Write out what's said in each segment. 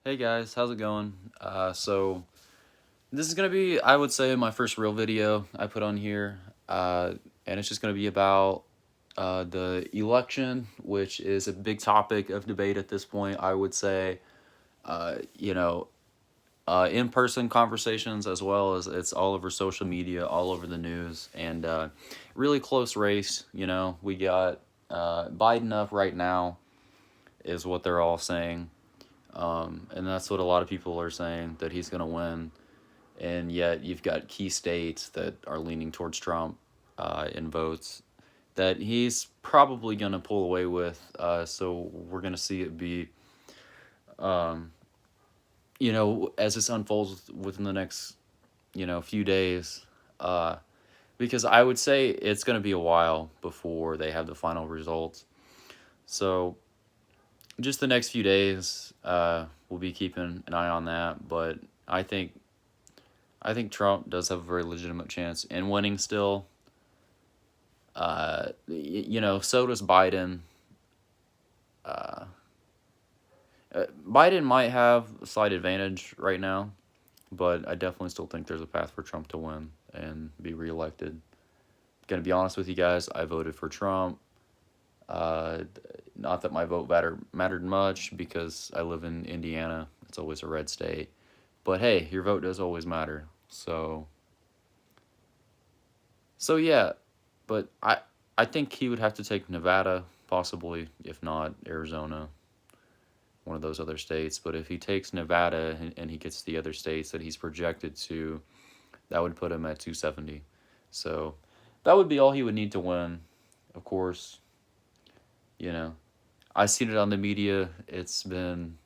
Hey guys, how's it going? So this is gonna be, I would say, my first real video I put on here, and it's just gonna be about the election, which is a big topic of debate at this point. I would say, uh, you know, in-person conversations as well as it's all over social media, all over the news, and really close race. We got Biden up right now, is what they're all saying. And that's what a lot of people are saying, that he's going to win. And yet you've got key states that are leaning towards Trump in votes that he's probably going to pull away with. So we're going to see it be, um, as this unfolds within the next, few days. Because I would say it's going to be a while before they have the final results. So just the next few days, we'll be keeping an eye on that. But I think Trump does have a very legitimate chance in winning still. So does Biden. Uh, Biden might have a slight advantage right now, but I definitely still think there's a path for Trump to win and be reelected. Gonna be honest with you guys, I voted for Trump. Uh, Not that my vote mattered much because I live in Indiana. It's always a red state. But hey, your vote does always matter. So yeah, but I think he would have to take Nevada, possibly, if not Arizona, one of those other states. But if he takes Nevada and he gets the other states that he's projected to, that would put him at 270. So that would be all he would need to win. Of course, you know, I've seen it on the media. It's been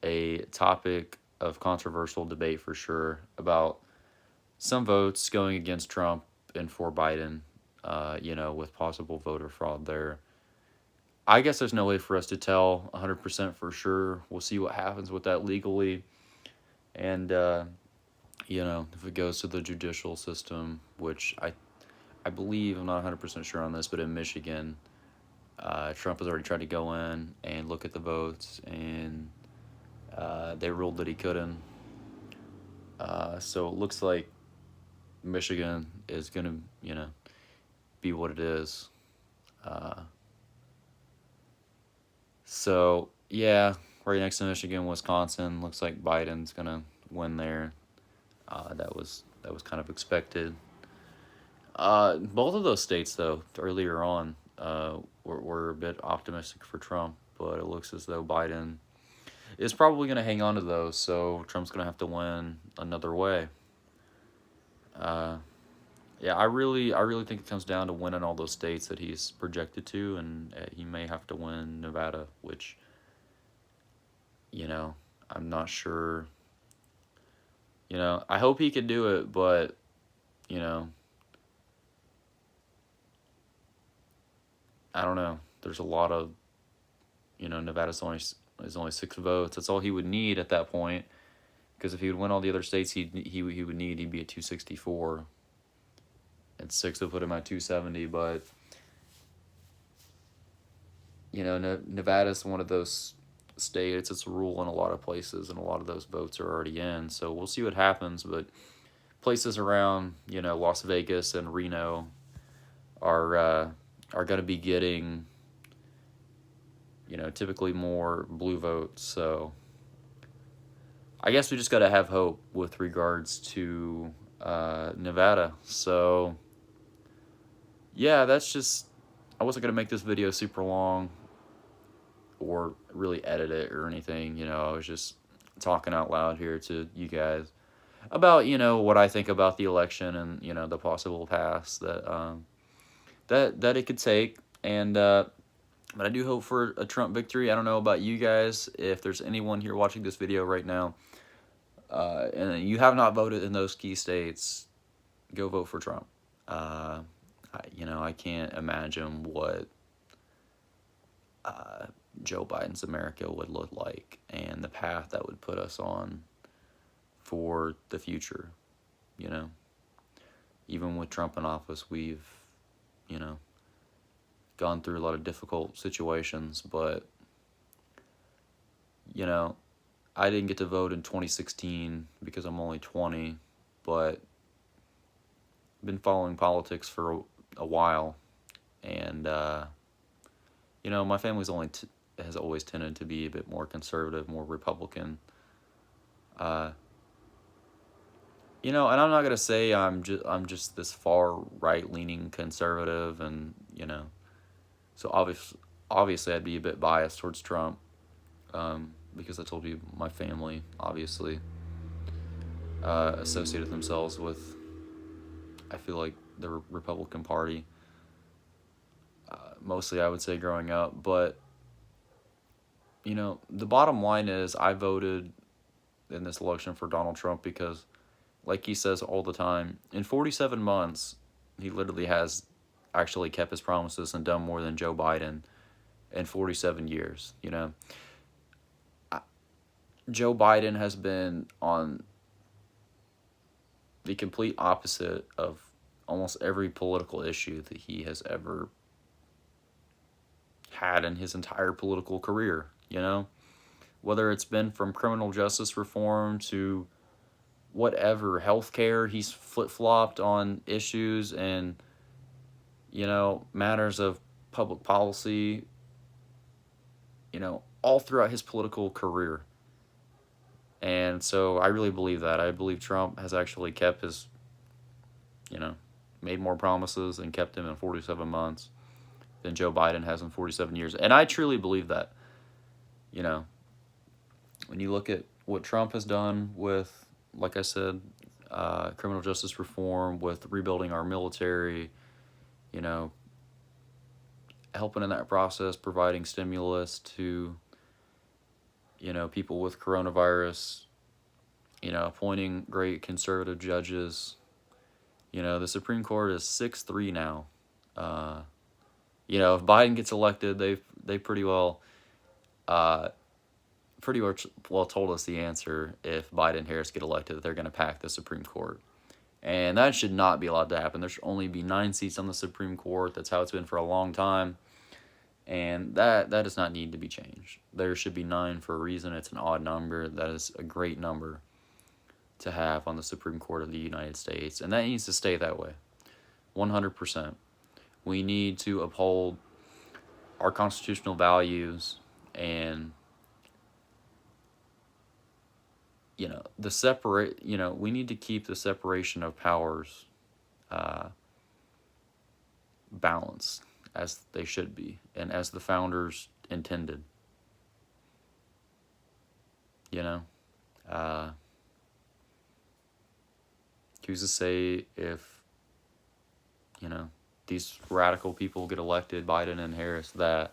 a topic of controversial debate for sure about some votes going against Trump and for Biden, with possible voter fraud there. I guess there's no way for us to tell 100% for sure. We'll see what happens with that legally. And, if it goes to the judicial system, which I believe, I'm not 100% sure on this, but in Michigan, Trump has already tried to go in and look at the votes, and they ruled that he couldn't. So it looks like Michigan is going to, be what it is. Uh, so yeah, right next to Michigan, Wisconsin. Looks like Biden's gonna win there. That was kind of expected. Both of those states, though, earlier on, were a bit optimistic for Trump, but it looks as though Biden is probably going to hang on to those. So Trump's going to have to win another way. Uh, yeah, I really think it comes down to winning all those states that he's projected to, and he may have to win Nevada, which I'm not sure. I hope he can do it, but you know, I don't know. There's a lot of Nevada's only is only 6 votes. That's all he would need at that point. Because if he would win all the other states, he'd be at 264, and six would put him at 270. But Nevada's one of those states. It's a rule in a lot of places, and a lot of those votes are already in. So we'll see what happens. But places around Las Vegas and Reno are going to be getting typically more blue votes. So I guess we just got to have hope with regards to Nevada. So yeah, that's just, I wasn't going to make this video super long or really edit it or anything. I was just talking out loud here to you guys about what I think about the election and the possible paths that it could take. And but I do hope for a Trump victory. I don't know about you guys. If there's anyone here watching this video right now, and you have not voted in those key states, go vote for Trump. I can't imagine what Joe Biden's America would look like and the path that would put us on for the future. You know, even with Trump in office, we've, you know, gone through a lot of difficult situations, but, you know, I didn't get to vote in 2016 because I'm only 20, but been following politics for a while, and my family's has always tended to be a bit more conservative, more Republican. Uh, and I'm not gonna say I'm just this far right leaning conservative, and so obviously I'd be a bit biased towards Trump, because I told you my family obviously associated themselves with, I feel like, the Republican Party, mostly I would say growing up. But the bottom line is I voted in this election for Donald Trump because, like he says all the time, in 47 months, he literally has actually kept his promises and done more than Joe Biden in 47 years. Joe Biden has been on the complete opposite of almost every political issue that he has ever had in his entire political career, Whether it's been from criminal justice reform to whatever, healthcare, he's flip-flopped on issues, and matters of public policy, all throughout his political career. And so I really believe that. I believe Trump has actually kept his, made more promises and kept them in 47 months than Joe Biden has in 47 years. And I truly believe that. When you look at what Trump has done with, like I said, criminal justice reform, with rebuilding our military, helping in that process, providing stimulus to, people with coronavirus, appointing great conservative judges. The Supreme Court is 6-3 now. If Biden gets elected, they pretty much well told us the answer. If Biden and Harris get elected, that they're going to pack the Supreme Court. And that should not be allowed to happen. There should only be 9 seats on the Supreme Court. That's how it's been for a long time. And that does not need to be changed. There should be 9 for a reason. It's an odd number. That is a great number to have on the Supreme Court of the United States. And that needs to stay that way. 100%. We need to uphold our constitutional values, and we need to keep the separation of powers balanced as they should be and as the founders intended. Who's to say if these radical people get elected, Biden and Harris, that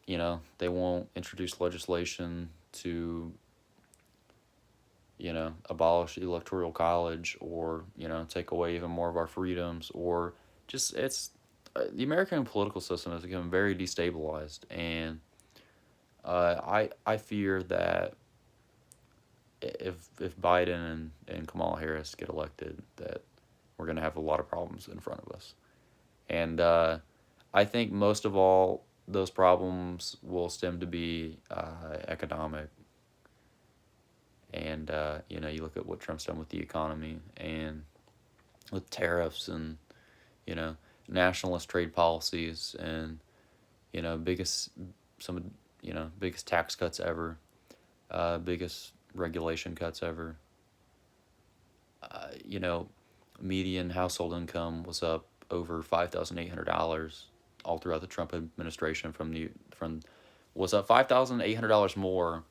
they won't introduce legislation to abolish the electoral college, or take away even more of our freedoms, or just the American political system has become very destabilized, and I fear that if Biden and Kamala Harris get elected, that we're going to have a lot of problems in front of us. And I think most of all, those problems will stem to be economic. And, you look at what Trump's done with the economy and with tariffs and, nationalist trade policies and, biggest tax cuts ever, biggest regulation cuts ever. Median household income was up over $5,800 all throughout the Trump administration. Was up $5,800 more.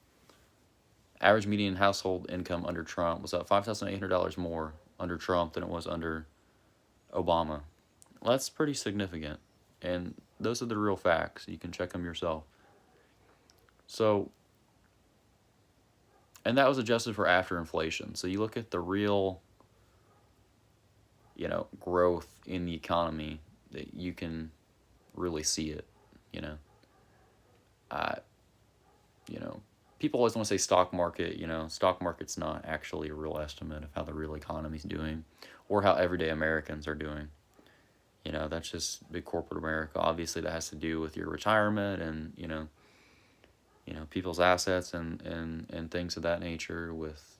Average median household income under Trump was up $5,800 more under Trump than it was under Obama. Well, that's pretty significant, and those are the real facts. You can check them yourself. So, and that was adjusted for after inflation. So you look at the real, growth in the economy, that you can really see it. People always want to say stock market. Stock market's not actually a real estimate of how the real economy's doing, or how everyday Americans are doing. That's just big corporate America. Obviously, that has to do with your retirement and people's assets and things of that nature with,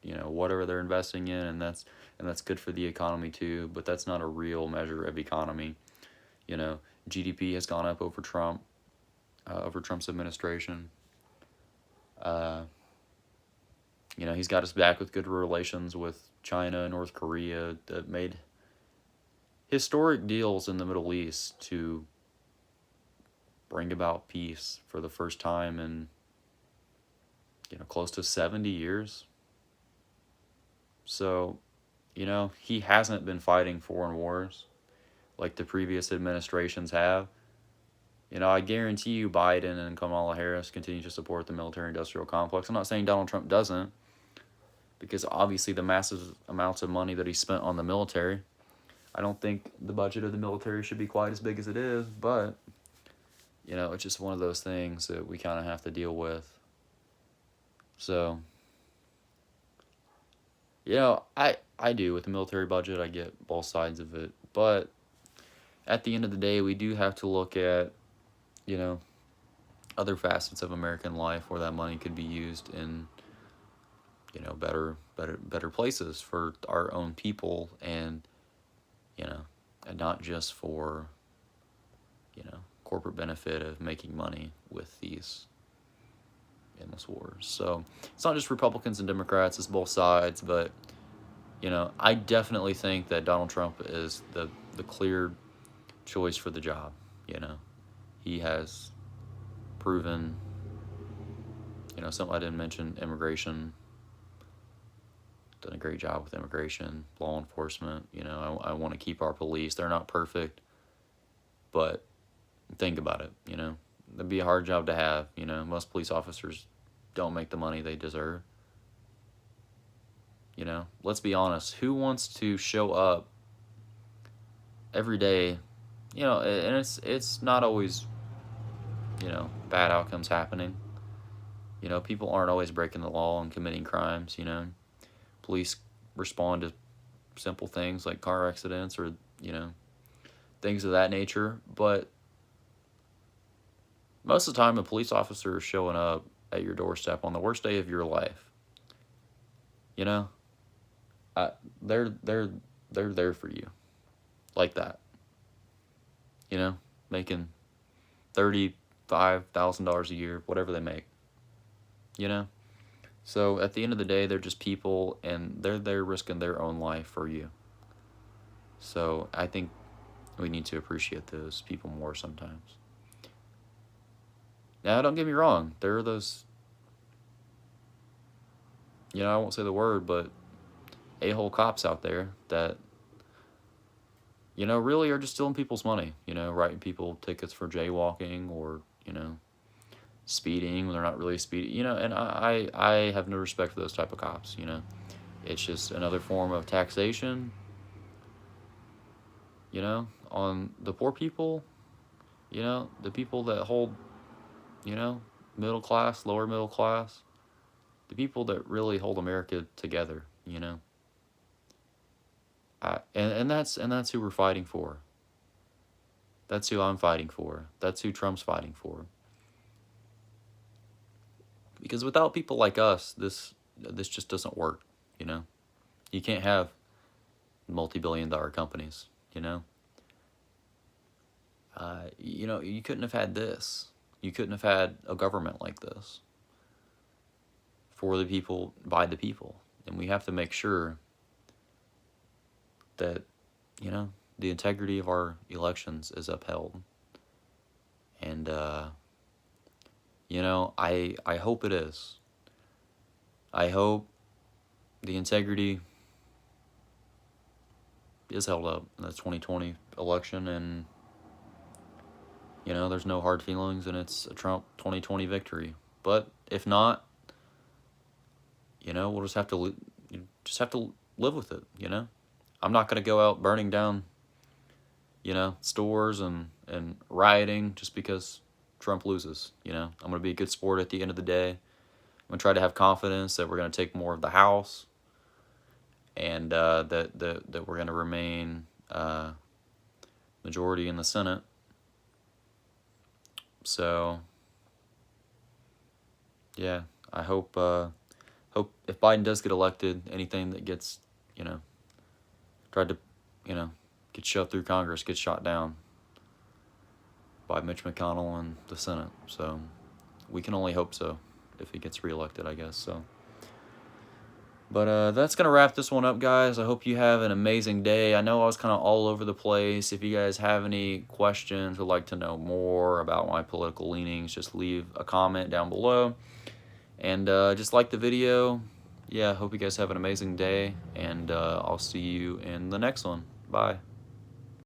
whatever they're investing in, and that's good for the economy too, but that's not a real measure of economy. You know, GDP has gone up over Trump's administration. Uh, he's got us back with good relations with China and North Korea that made historic deals in the Middle East to bring about peace for the first time in, close to 70 years. So, he hasn't been fighting foreign wars like the previous administrations have. I guarantee you Biden and Kamala Harris continue to support the military industrial complex. I'm not saying Donald Trump doesn't, because obviously the massive amounts of money that he spent on the military, I don't think the budget of the military should be quite as big as it is, but, it's just one of those things that we kind of have to deal with. So, I do with the military budget, I get both sides of it, but at the end of the day, we do have to look at, other facets of American life where that money could be used in, better places for our own people, and and not just for, corporate benefit of making money with these endless wars. So it's not just Republicans and Democrats, it's both sides, but I definitely think that Donald Trump is the clear choice for the job. He has proven, something I didn't mention, immigration, done a great job with immigration, law enforcement. I want to keep our police. They're not perfect, but think about it, it'd be a hard job to have. Most police officers don't make the money they deserve. Let's be honest, who wants to show up every day, and it's not always, bad outcomes happening. People aren't always breaking the law and committing crimes. Police respond to simple things like car accidents or, things of that nature. But most of the time, a police officer is showing up at your doorstep on the worst day of your life. They're there for you, like that. Making $35,000 a year, whatever they make. So at the end of the day, they're just people, and they're risking their own life for you. So I think we need to appreciate those people more sometimes. Now, don't get me wrong, there are those, I won't say the word, but a-hole cops out there that, really are just stealing people's money, writing people tickets for jaywalking or, speeding when they're not really speeding, and I have no respect for those type of cops. It's just another form of taxation, on the poor people, the people that hold, middle class, lower middle class, the people that really hold America together, and that's who we're fighting for. That's who I'm fighting for. That's who Trump's fighting for. Because without people like us, this just doesn't work. You can't have multi-billion-dollar companies. You couldn't have had this. You couldn't have had a government like this. For the people, by the people, and we have to make sure that the integrity of our elections is upheld. And I hope it is. I hope the integrity is held up in the 2020 election, and there's no hard feelings, and it's a Trump 2020 victory. But if not, we'll just have to live with it. I'm not going to go out burning down, stores and rioting just because Trump loses. I'm going to be a good sport at the end of the day. I'm going to try to have confidence that we're going to take more of the House, and that we're going to remain majority in the Senate. So, yeah, I hope if Biden does get elected, anything that gets, you know, tried to, you know, get shoved through Congress gets shot down by Mitch McConnell and the Senate. So we can only hope so if he gets reelected, I guess. So, but that's gonna wrap this one up, guys. I hope you have an amazing day. I know I was kind of all over the place. If you guys have any questions, would like to know more about my political leanings, just leave a comment down below. And just like the video. Yeah, hope you guys have an amazing day, and I'll see you in the next one. Bye.